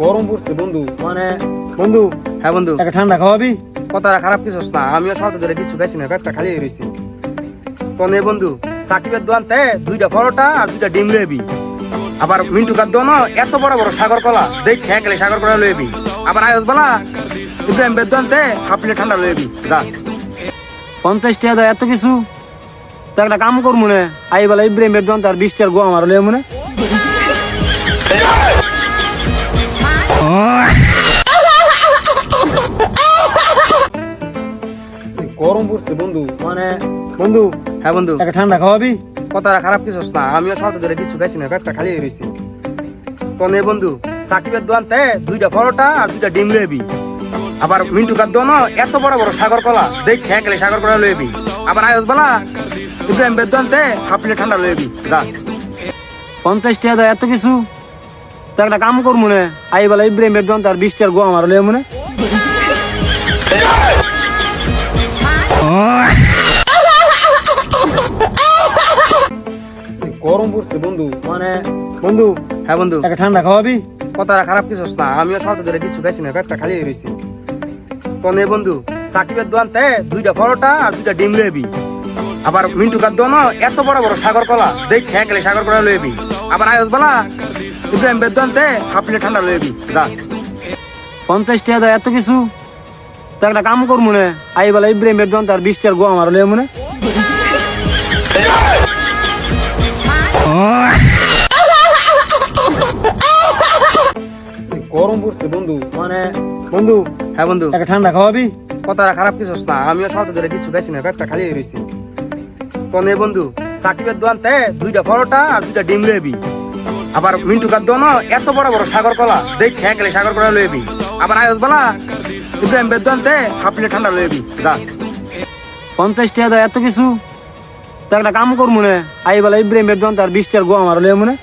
গরম পড়ছে বন্ধু, বন্ধু। হ্যাঁ বন্ধু, একটা ঠান্ডা খাওয়াবি? কথাটা খারাপ কিছু না, আমিও সপ্তাহ ধরে কিছু খাইছি না, পেটটা খালি হয়ে রয়েছে। তো নে বন্ধু, সাকিবের দোয়ানতে 2টা পরোটা আর 2টা ডিম লইবি। আবার মিন্টু কার দোয়ানো এত বড় বড় সাগর কলা দেখ খেয়ে গেলে সাগর কলা লইবি। আবার আয়স বলা ইব্রাহিম বের দোয়ানতে হাফ প্লেট ঠান্ডা লইবি। যা 50 টাকা দেয় এত কিছু? তো একটা কাম কর মনে, আই বলা ইব্রাহিমের জন তার 20 টার গো আমার লয়ে মনে। গরম পড়ছে বন্ধু, বন্ধু। হ্যাঁ বন্ধু, একটা ঠান্ডা খাওয়াবি? কথাটা খারাপ কিছু না, আমিও সপ্তাহ ধরে কিছু খাইছি না, পেটটা খালি হয়ে রয়েছে। তো নে বন্ধু, সাকিবের দোয়ানতে 2টা পরোটা আর 2টা ডিম লইবি। আবার মিন্টু কার দোয়ানো এত বড় বড় সাগর কলা দেখ খেয়ে গেলে সাগর কলা লইবি। আবার আয়স বলা ইব্রাহিম বের দোয়ানতে হাফ প্লেট ঠান্ডা লইবি। যা 50 টাকা দেয় এত কিছু? তো একটা কাম কর মনে, আই বলা ইব্রাহিমের জন তার 20 টার গো আমার লয়ে মনে। গরম পড়ছে বন্ধু, বন্ধু। হ্যাঁ বন্ধু, একটা ঠান্ডা খাওয়াবি? কথাটা খারাপ কিছু না, আমিও সপ্তাহ ধরে কিছু খাইছি না, পেটটা খালি হয়ে রয়েছে। তো নে বন্ধু, সাকিবের দোয়ানতে 2টা পরোটা আর 2টা ডিম লইবি। আবার মিন্টু কার দোয়ানো এত বড় বড় সাগর কলা দেখ খেয়ে গেলে সাগর কলা লইবি। আবার আয়স বলা ইব্রাহিম বের দোয়ানতে হাফ প্লেট ঠান্ডা লইবি। যা 50 টাকা দেয় এত কিছু? তো একটা কাম কর মনে, আই বলা ইব্রাহিমের জন তার 20 টার গো আমার লয়ে মনে। গরম পড়ছে বন্ধু, বন্ধু। হ্যাঁ বন্ধু, একটা ঠান্ডা খাওয়াবি? কথাটা খারাপ কিছু না, আমিও সপ্তাহ ধরে কিছু খাইছি না, পেটটা খালি হয়ে রয়েছে। তো নে বন্ধু, সাকিবের দোয়ানতে 2টা পরোটা আর 2টা ডিম লইবি। আবার মিন্টু কার দোয়ানো এত বড় বড় সাগর কলা দেখ খেয়ে গেলে সাগর কলা লইবি। আবার আয়স বলা ইব্রাহিম বের দোয়ানতে হাফ প্লেট ঠান্ডা লইবি। যা 50 টাকা দেয় এত কিছু? তো একটা কাম কর মনে, আই বলা ইব্রাহিমের জন তার 20 টার গো আমার লয়ে মনে।